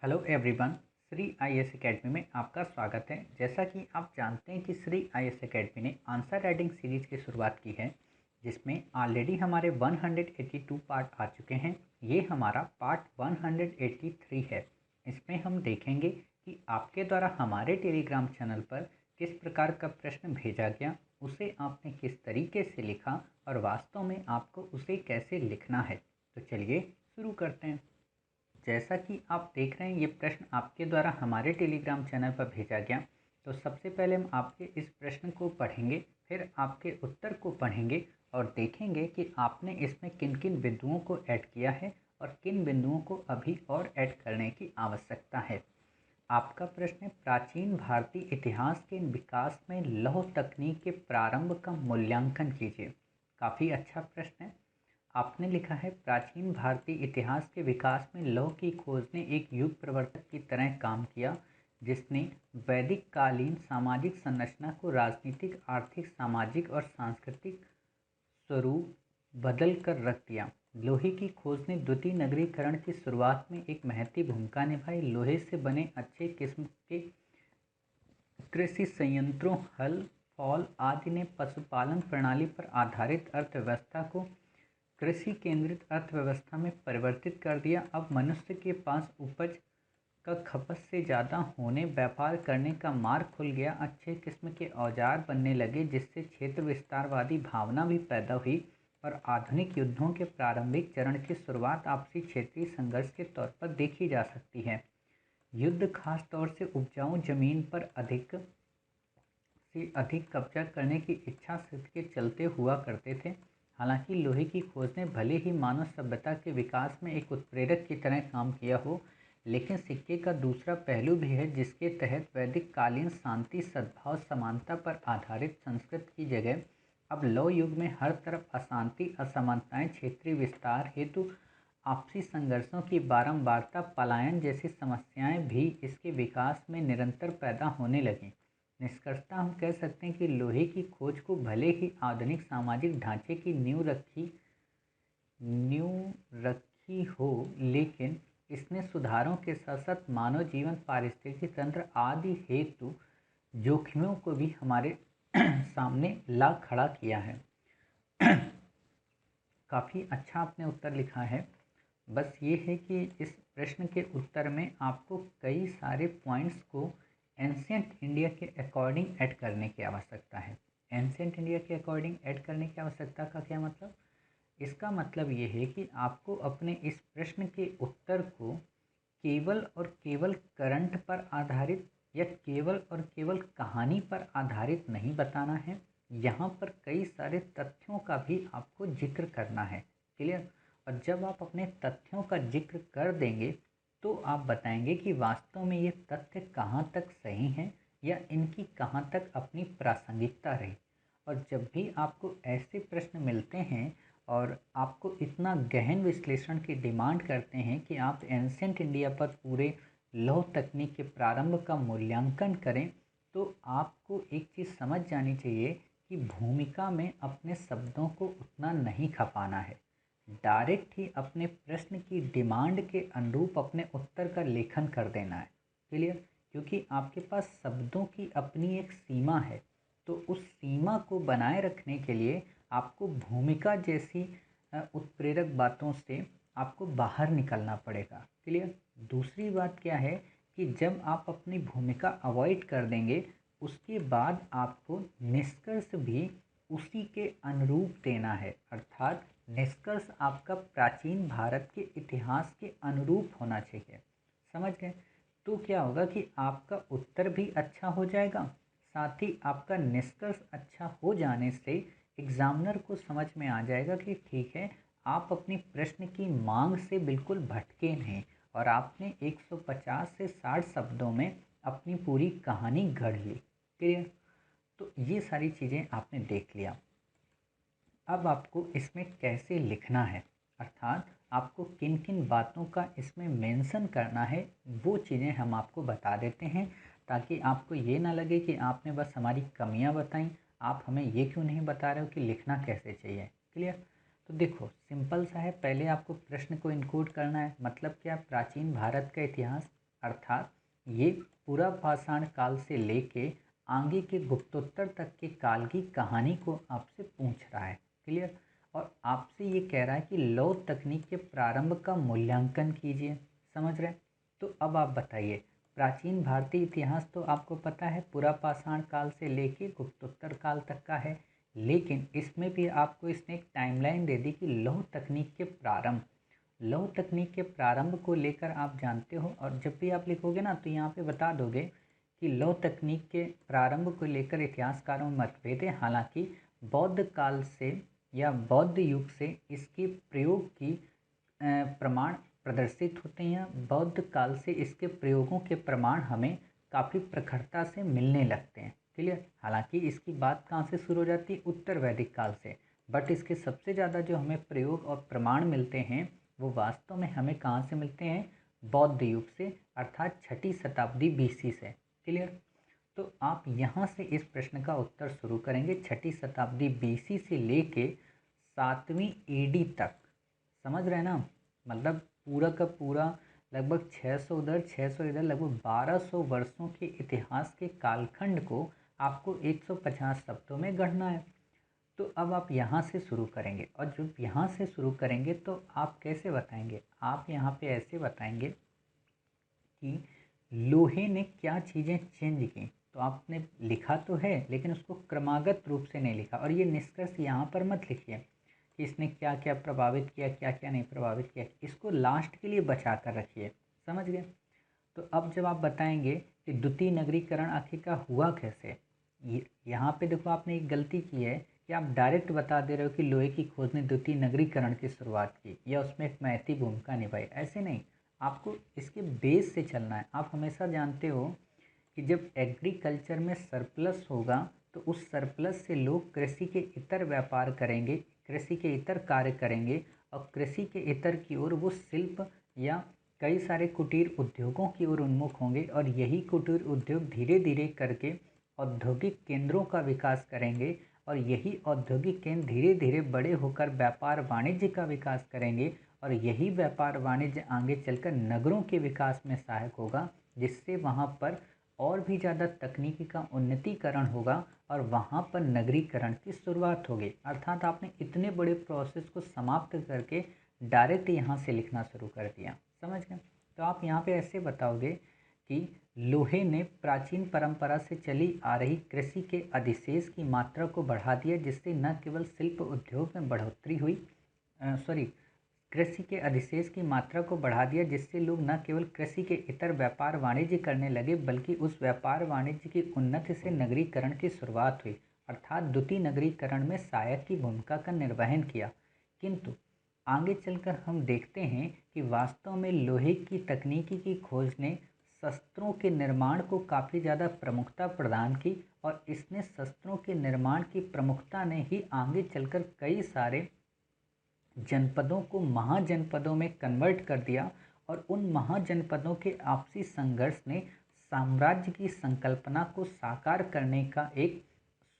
Hello everyone. Shri IAS academy में आपका स्वागत है। जैसा कि आप जानते हैं कि श्री आईएएस एकेडमी ने आंसर राइटिंग सीरीज की शुरुआत की है, जिसमें ऑलरेडी हमारे 182 पार्ट आ चुके हैं। ये हमारा पार्ट 183 है। इसमें हम देखेंगे कि आपके द्वारा हमारे टेलीग्राम चैनल पर किस प्रकार का प्रश्न भेजा गया, उसे आपने किस तरीके से लिखा और वास्तव में आपको उसे कैसे लिखना है। तो चलिए शुरू करते हैं। जैसा कि आप देख रहे हैं, ये प्रश्न आपके द्वारा हमारे टेलीग्राम चैनल पर भेजा गया। तो सबसे पहले हम आपके इस प्रश्न को पढ़ेंगे, फिर आपके उत्तर को पढ़ेंगे और देखेंगे कि आपने इसमें किन किन बिंदुओं को ऐड किया है और किन बिंदुओं को अभी और ऐड करने की आवश्यकता है। आपका प्रश्न है, प्राचीन भारतीय इतिहास के विकास में लौह तकनीक के प्रारंभ का मूल्यांकन कीजिए। काफ़ी अच्छा प्रश्न है। आपने लिखा है, प्राचीन भारतीय इतिहास के विकास में लौह की खोज ने एक युग प्रवर्तक की तरह काम किया, जिसने वैदिक कालीन सामाजिक संरचना को राजनीतिक, आर्थिक, सामाजिक और सांस्कृतिक स्वरूप बदल कर रख दिया। लोहे की खोज ने द्वितीय नगरीकरण की शुरुआत में एक महती भूमिका निभाई। लोहे से बने अच्छे किस्म के कृषि संयंत्रों, हल, फॉल आदि ने पशुपालन प्रणाली पर आधारित अर्थव्यवस्था को कृषि केंद्रित अर्थव्यवस्था में परिवर्तित कर दिया। अब मनुष्य के पास उपज का खपत से ज़्यादा होने, व्यापार करने का मार्ग खुल गया। अच्छे किस्म के औजार बनने लगे, जिससे क्षेत्र विस्तारवादी भावना भी पैदा हुई और आधुनिक युद्धों के प्रारंभिक चरण की शुरुआत आपसी क्षेत्रीय संघर्ष के तौर पर देखी जा सकती है। युद्ध खास तौर से उपजाऊ जमीन पर अधिक से अधिक कब्जा करने की इच्छा शक्ति के चलते हुआ करते थे। हालांकि लोहे की खोज ने भले ही मानव सभ्यता के विकास में एक उत्प्रेरक की तरह काम किया हो, लेकिन सिक्के का दूसरा पहलू भी है, जिसके तहत वैदिक कालीन शांति, सद्भाव, समानता पर आधारित संस्कृति की जगह अब लौह युग में हर तरफ अशांति, असमानताएं, क्षेत्रीय विस्तार हेतु आपसी संघर्षों की बारंबारता, पलायन जैसी समस्याएं भी इसके विकास में निरंतर पैदा होने लगीं। निष्कर्षतः हम कह सकते हैं कि लोहे की खोज को भले ही आधुनिक सामाजिक ढांचे की नींव रखी हो, लेकिन इसने सुधारों के साथ साथ मानव जीवन, पारिस्थितिकी तंत्र आदि हेतु जोखिमों को भी हमारे सामने ला खड़ा किया है। काफ़ी अच्छा आपने उत्तर लिखा है। बस ये है कि इस प्रश्न के उत्तर में आपको कई सारे पॉइंट्स को एंशियंट इंडिया के अकॉर्डिंग ऐड करने की आवश्यकता है। एंशियंट इंडिया के अकॉर्डिंग ऐड करने की आवश्यकता का क्या मतलब? इसका मतलब ये है कि आपको अपने इस प्रश्न के उत्तर को केवल और केवल करंट पर आधारित या केवल और केवल कहानी पर आधारित नहीं बताना है। यहाँ पर कई सारे तथ्यों का भी आपको जिक्र करना है। क्लियर? और जब आप अपने तथ्यों का जिक्र कर देंगे तो आप बताएंगे कि वास्तव में ये तथ्य कहाँ तक सही हैं या इनकी कहाँ तक अपनी प्रासंगिकता रही। और जब भी आपको ऐसे प्रश्न मिलते हैं और आपको इतना गहन विश्लेषण की डिमांड करते हैं कि आप एंशियंट इंडिया पर पूरे लौह तकनीक के प्रारंभ का मूल्यांकन करें, तो आपको एक चीज़ समझ जानी चाहिए कि भूमिका में अपने शब्दों को उतना नहीं खपाना है। डायरेक्ट ही अपने प्रश्न की डिमांड के अनुरूप अपने उत्तर का लेखन कर देना है। क्लियर? क्योंकि आपके पास शब्दों की अपनी एक सीमा है, तो उस सीमा को बनाए रखने के लिए आपको भूमिका जैसी उत्प्रेरक बातों से आपको बाहर निकलना पड़ेगा। क्लियर? दूसरी बात क्या है कि जब आप अपनी भूमिका अवॉइड कर देंगे, उसके बाद आपको निष्कर्ष भी उसी के अनुरूप देना है। अर्थात निष्कर्ष आपका प्राचीन भारत के इतिहास के अनुरूप होना चाहिए। समझ गए? तो क्या होगा कि आपका उत्तर भी अच्छा हो जाएगा, साथ ही आपका निष्कर्ष अच्छा हो जाने से एग्जामिनर को समझ में आ जाएगा कि ठीक है, आप अपनी प्रश्न की मांग से बिल्कुल भटके नहीं और आपने 150 से 60 शब्दों में अपनी पूरी कहानी गढ़ ली। क्लियर? तो ये सारी चीज़ें आपने देख लिया। अब आपको इसमें कैसे लिखना है, अर्थात आपको किन किन बातों का इसमें मेंशन करना है, वो चीज़ें हम आपको बता देते हैं, ताकि आपको ये ना लगे कि आपने बस हमारी कमियां बताई, आप हमें ये क्यों नहीं बता रहे हो कि लिखना कैसे चाहिए। क्लियर? तो देखो, सिंपल सा है। पहले आपको प्रश्न को इनकोड करना है। मतलब क्या? प्राचीन भारत का इतिहास। अर्थात ये पूरा पाषाण काल से लेके आगे के गुप्तोत्तर तक के काल की कहानी को आपसे पूछ रहा है। क्लियर? और आपसे ये कह रहा है कि लौह तकनीक के प्रारंभ का मूल्यांकन कीजिए। समझ रहे हैं? तो अब आप बताइए, प्राचीन भारतीय इतिहास तो आपको पता है पूरा पाषाण काल से लेके गुप्तोत्तर काल तक का है, लेकिन इसमें भी आपको इसने एक टाइमलाइन दे दी कि लौह तकनीक के प्रारंभ को लेकर आप जानते हो। और जब भी आप लिखोगे ना तो यहाँ पे बता दोगे कि लौह तकनीक के प्रारंभ को लेकर इतिहासकारों में मतभेद है। हालांकि बौद्ध काल से या बौद्ध युग से इसके प्रयोग की प्रमाण प्रदर्शित होते हैं। बौद्ध काल से इसके प्रयोगों के प्रमाण हमें काफ़ी प्रखरता से मिलने लगते हैं। क्लियर? हालांकि इसकी बात कहाँ से शुरू हो जाती है? उत्तर वैदिक काल से। बट इसके सबसे ज़्यादा जो हमें प्रयोग और प्रमाण मिलते हैं वो वास्तव में हमें कहाँ से मिलते हैं? बौद्ध युग से, अर्थात 6ठी शताब्दी BC से। क्लियर? तो आप यहाँ से इस प्रश्न का उत्तर शुरू करेंगे 6ठी शताब्दी BC से लेके 7वीं AD तक। समझ रहे हैं ना? मतलब पूरा का पूरा लगभग 600 उधर 600 इधर, लगभग 1200 वर्षों के इतिहास के कालखंड को आपको 150 शब्दों में गढ़ना है। तो अब आप यहाँ से शुरू करेंगे, और जब यहाँ से शुरू करेंगे तो आप कैसे बताएंगे? आप यहाँ पे ऐसे बताएंगे कि लोहे ने क्या चीज़ें चेंज की। तो आपने लिखा तो है लेकिन उसको क्रमागत रूप से नहीं लिखा, और ये निष्कर्ष यहाँ पर मत लिखिए कि इसने क्या क्या प्रभावित किया, क्या क्या नहीं प्रभावित किया। इसको लास्ट के लिए बचा कर रखिए। समझ गए? तो अब जब आप बताएंगे कि द्वितीय नगरीकरण आखिरकार हुआ कैसे, यहाँ पे देखो आपने एक गलती की है कि आप डायरेक्ट बता दे रहे हो कि लोहे की खोज ने द्वितीय नगरीकरण की शुरुआत की या उसमें एक महती भूमिका निभाई। ऐसे नहीं, आपको इसके बेस से चलना है। आप हमेशा जानते हो कि जब एग्रीकल्चर में सरप्लस होगा तो उस सरप्लस से लोग कृषि के इतर व्यापार करेंगे, कृषि के इतर कार्य करेंगे, और कृषि के इतर की ओर वो शिल्प या कई सारे कुटीर उद्योगों की ओर उन्मुख होंगे, और यही कुटीर उद्योग धीरे धीरे करके औद्योगिक केंद्रों का विकास करेंगे, और यही औद्योगिक केंद्र धीरे धीरे बड़े होकर व्यापार वाणिज्य का विकास करेंगे, और यही व्यापार वाणिज्य आगे चलकर नगरों के विकास में सहायक होगा, जिससे वहाँ पर और भी ज़्यादा तकनीकी का उन्नतीकरण होगा और वहाँ पर नगरीकरण की शुरुआत होगी। अर्थात आपने इतने बड़े प्रोसेस को समाप्त करके डायरेक्ट यहाँ से लिखना शुरू कर दिया। समझ गए? तो आप यहाँ पे ऐसे बताओगे कि लोहे ने प्राचीन परंपरा से चली आ रही कृषि के अधिशेष की मात्रा को बढ़ा दिया, जिससे न केवल शिल्प उद्योग में बढ़ोतरी हुई, कृषि के अधिशेष की मात्रा को बढ़ा दिया, जिससे लोग न केवल कृषि के इतर व्यापार वाणिज्य करने लगे, बल्कि उस व्यापार वाणिज्य की उन्नति से नगरीकरण की शुरुआत हुई, अर्थात द्वितीय नगरीकरण में सहायक की भूमिका का निर्वहन किया। किंतु आगे चलकर हम देखते हैं कि वास्तव में लोहे की तकनीकी की खोज ने शस्त्रों के निर्माण को काफ़ी ज़्यादा प्रमुखता प्रदान की, और इसने शस्त्रों के निर्माण की प्रमुखता ने ही आगे चलकर कई सारे जनपदों को महाजनपदों में कन्वर्ट कर दिया, और उन महाजनपदों के आपसी संघर्ष ने साम्राज्य की संकल्पना को साकार करने का एक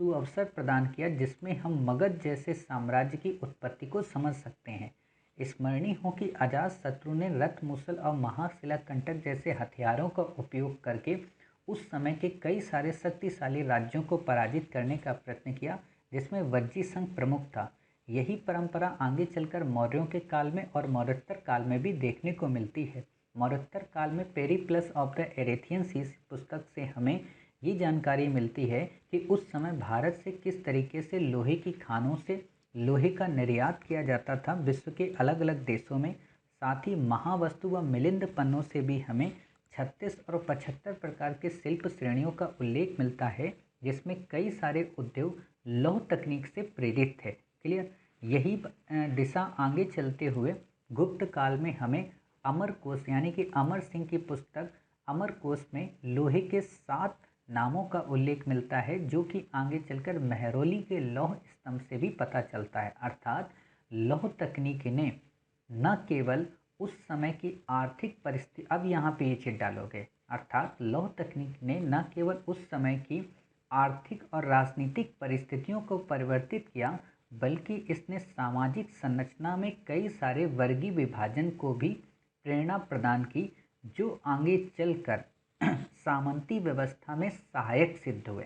सुअवसर प्रदान किया, जिसमें हम मगध जैसे साम्राज्य की उत्पत्ति को समझ सकते हैं। स्मरणीय हो कि अजातशत्रु ने रथ मुसल और महाशिलाकंटक जैसे हथियारों का उपयोग करके उस समय के कई सारे शक्तिशाली राज्यों को पराजित करने का प्रयत्न किया, जिसमें वज्जी संघ प्रमुख था। यही परंपरा आगे चलकर मौर्यों के काल में और मौर्योत्तर काल में भी देखने को मिलती है। मौर्योत्तर काल में पेरिप्लस ऑफ द एरेथियन सीज पुस्तक से हमें ये जानकारी मिलती है कि उस समय भारत से किस तरीके से लोहे की खानों से लोहे का निर्यात किया जाता था विश्व के अलग अलग देशों में। साथ ही महावस्तु व मिलिंद पन्नों से भी हमें 36 और 75 प्रकार के शिल्प श्रेणियों का उल्लेख मिलता है, जिसमें कई सारे उद्योग लौह तकनीक से प्रेरित थे। क्लियर? यही दिशा आगे चलते हुए गुप्त काल में हमें अमरकोश यानी कि अमर सिंह की पुस्तक अमरकोश में लोहे के 7 नामों का उल्लेख मिलता है, जो कि आगे चलकर मेहरौली के लौह स्तंभ से भी पता चलता है। अर्थात लौह तकनीक ने न केवल उस समय की आर्थिक परिस्थिति, अब यहाँ पे ये चीज डालोगे, अर्थात लौह तकनीक ने न केवल उस समय की आर्थिक और राजनीतिक परिस्थितियों को परिवर्तित किया, बल्कि इसने सामाजिक संरचना में कई सारे वर्गीय विभाजन को भी प्रेरणा प्रदान की, जो आगे चलकर सामंती व्यवस्था में सहायक सिद्ध हुए।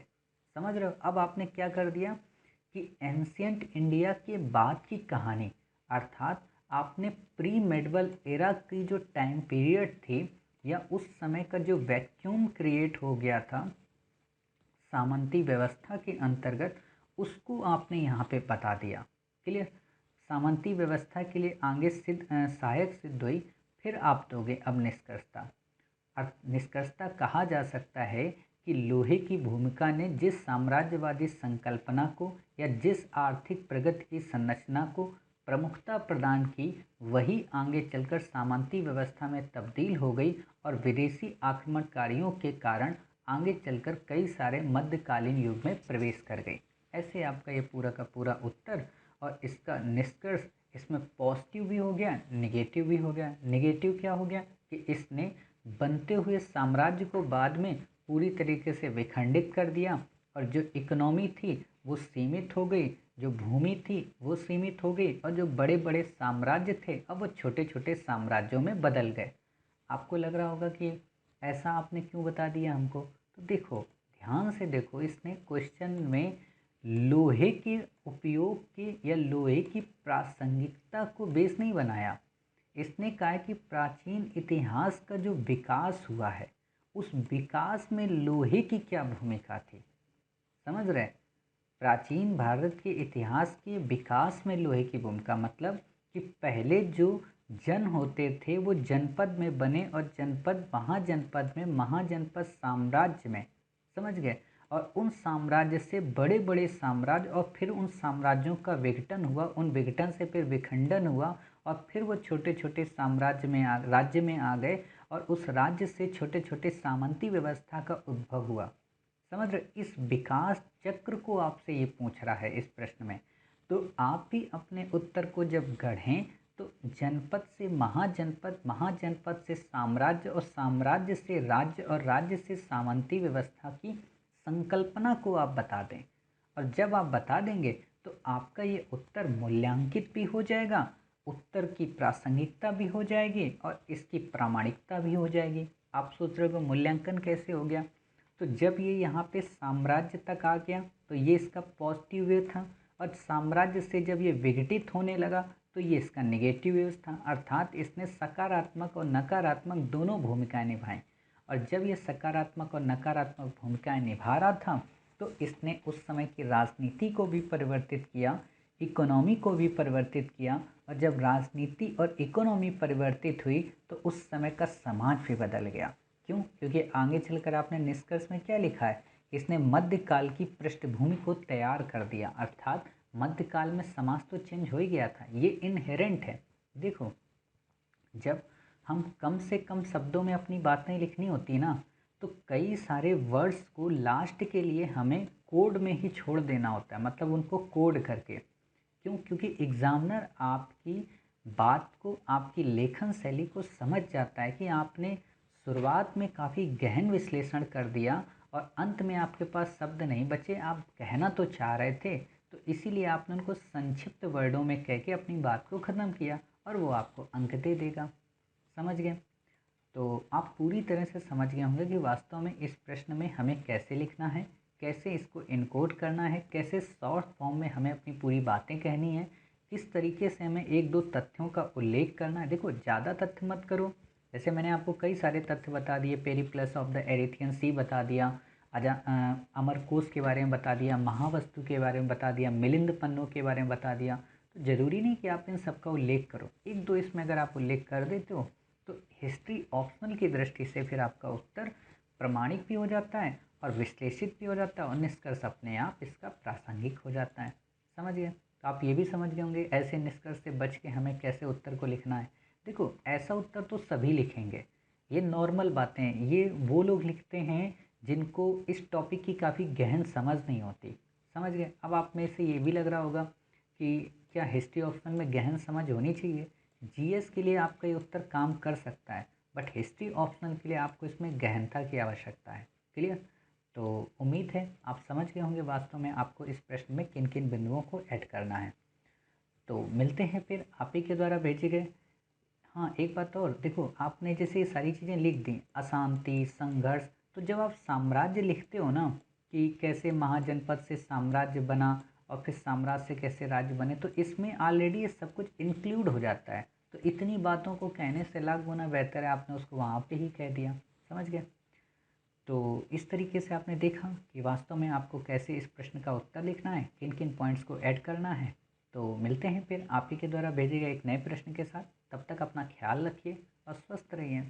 समझ रहे हो? अब आपने क्या कर दिया कि एंशियंट इंडिया के बाद की कहानी, अर्थात आपने प्री मेडिवल एरा की जो टाइम पीरियड थी या उस समय का जो वैक्यूम क्रिएट हो गया था सामंती व्यवस्था के अंतर्गत, उसको आपने यहाँ पे बता दिया। क्लियर? सामंती व्यवस्था के लिए आगे सहायक सिद्ध हुई। फिर आप दोगे अब निष्कर्षता। निष्कर्षता कहा जा सकता है कि लोहे की भूमिका ने जिस साम्राज्यवादी संकल्पना को या जिस आर्थिक प्रगति की संरचना को प्रमुखता प्रदान की, वही आगे चलकर सामंती व्यवस्था में तब्दील हो गई और विदेशी आक्रमणकारियों के कारण आगे चलकर कई सारे मध्यकालीन युग में प्रवेश कर गई। ऐसे आपका ये पूरा का पूरा उत्तर और इसका निष्कर्ष, इसमें पॉजिटिव भी हो गया, नेगेटिव भी हो गया। नेगेटिव क्या हो गया कि इसने बनते हुए साम्राज्य को बाद में पूरी तरीके से विखंडित कर दिया और जो इकोनॉमी थी वो सीमित हो गई, जो भूमि थी वो सीमित हो गई और जो बड़े बड़े साम्राज्य थे अब वो छोटे छोटे साम्राज्यों में बदल गए। आपको लग रहा होगा कि ऐसा आपने क्यों बता दिया हमको। तो देखो, ध्यान से देखो, इसने क्वेश्चन में लोहे के उपयोग के या लोहे की प्रासंगिकता को बेस नहीं बनाया। इसने कहा कि प्राचीन इतिहास का जो विकास हुआ है उस विकास में लोहे की क्या भूमिका थी। समझ रहे? प्राचीन भारत के इतिहास के विकास में लोहे की भूमिका, मतलब कि पहले जो जन होते थे वो जनपद में बने और जनपद महाजनपद में, महाजनपद साम्राज्य में, समझ गए, और उन साम्राज्य से बड़े बड़े साम्राज्य और फिर उन साम्राज्यों का विघटन हुआ, उन विघटन से फिर विखंडन हुआ और फिर वो छोटे छोटे साम्राज्य में राज्य में आ गए और उस राज्य से छोटे छोटे सामंती व्यवस्था का उद्भव हुआ। समझ रहे? इस विकास चक्र को आपसे ये पूछ रहा है इस प्रश्न में। तो आप भी अपने उत्तर को जब गढ़ें तो जनपद से महाजनपद, महाजनपद से साम्राज्य और साम्राज्य से राज्य और राज्य से सामंती व्यवस्था की संकल्पना को आप बता दें। और जब आप बता देंगे तो आपका ये उत्तर मूल्यांकित भी हो जाएगा, उत्तर की प्रासंगिकता भी हो जाएगी और इसकी प्रामाणिकता भी हो जाएगी। आप सोच रहे हो मूल्यांकन कैसे हो गया? तो जब ये यहाँ पे साम्राज्य तक आ गया तो ये इसका पॉजिटिव वेव था और साम्राज्य से जब ये विघटित होने लगा तो ये इसका नेगेटिव वेव था। अर्थात इसने सकारात्मक और नकारात्मक दोनों भूमिकाएं निभाई और जब ये सकारात्मक और नकारात्मक भूमिकाएं निभा रहा था तो इसने उस समय की राजनीति को भी परिवर्तित किया, इकोनॉमी को भी परिवर्तित किया और जब राजनीति और इकोनॉमी परिवर्तित हुई तो उस समय का समाज भी बदल गया। क्यों? क्योंकि आगे चलकर आपने निष्कर्ष में क्या लिखा है, इसने मध्यकाल की पृष्ठभूमि को तैयार कर दिया। अर्थात मध्यकाल में समाज तो चेंज हो ही गया था, ये इनहेरेंट है। देखो, जब हम कम से कम शब्दों में अपनी बातें लिखनी होती ना तो कई सारे वर्ड्स को लास्ट के लिए हमें कोड में ही छोड़ देना होता है, मतलब उनको कोड करके। क्यों? क्योंकि एग्जामिनर आपकी बात को, आपकी लेखन शैली को समझ जाता है कि आपने शुरुआत में काफ़ी गहन विश्लेषण कर दिया और अंत में आपके पास शब्द नहीं बचे, आप कहना तो चाह रहे थे, तो इसीलिए आपने उनको संक्षिप्त वर्डों में कह के अपनी बात को ख़त्म किया और वो आपको अंक दे देगा। समझ गए? तो आप पूरी तरह से समझ गए होंगे कि वास्तव में इस प्रश्न में हमें कैसे लिखना है, कैसे इसको इनकोड करना है, कैसे शॉर्ट फॉर्म में हमें अपनी पूरी बातें कहनी है, किस तरीके से हमें एक दो तथ्यों का उल्लेख करना है। देखो, ज़्यादा तथ्य मत करो, जैसे मैंने आपको कई सारे तथ्य बता दिए, पेरिप्लस ऑफ द एरिथियन सी बता दिया, अमरकोश के बारे में बता दिया, महावस्तु के बारे में बता दिया, मिलिंद पन्नों के बारे में बता दिया। तो ज़रूरी नहीं कि आप इन सबका उल्लेख करो, एक दो इसमें अगर आप उल्लेख कर देते हो तो हिस्ट्री ऑप्शनल की दृष्टि से फिर आपका उत्तर प्रमाणिक भी हो जाता है और विश्लेषित भी हो जाता है और निष्कर्ष अपने आप इसका प्रासंगिक हो जाता है। समझ गए? तो आप ये भी समझ गए होंगे ऐसे निष्कर्ष से बच के हमें कैसे उत्तर को लिखना है। देखो, ऐसा उत्तर तो सभी लिखेंगे, ये नॉर्मल बातें हैं, ये वो लोग लिखते हैं जिनको इस टॉपिक की काफ़ी गहन समझ नहीं होती। समझ गए? अब आप में से ये भी लग रहा होगा कि क्या हिस्ट्री ऑप्शनल में गहन समझ होनी चाहिए। जीएस के लिए आपका ये उत्तर काम कर सकता है, बट हिस्ट्री ऑप्शनल के लिए आपको इसमें गहनता की आवश्यकता है। क्लियर? तो उम्मीद है आप समझ गए होंगे वास्तव में आपको इस प्रश्न में किन किन बिंदुओं को ऐड करना है। तो मिलते हैं फिर आप ही के द्वारा भेजे गए हाँ, एक बात और देखो, आपने जैसे ये सारी चीज़ें लिख दी, अशांति, संघर्ष, तो जब आप साम्राज्य लिखते हो ना कि कैसे महाजनपद से साम्राज्य बना और फिर साम्राज्य से कैसे राज्य बने, तो इसमें ऑलरेडी ये सब कुछ इंक्लूड हो जाता है। तो इतनी बातों को कहने से लाख गुना बेहतर है आपने उसको वहाँ पे ही कह दिया। समझ गए? तो इस तरीके से आपने देखा कि वास्तव में आपको कैसे इस प्रश्न का उत्तर लिखना है, किन किन पॉइंट्स को ऐड करना है। तो मिलते हैं फिर आप ही के द्वारा भेजे गए एक नए प्रश्न के साथ। तब तक अपना ख्याल रखिए और स्वस्थ रहिए।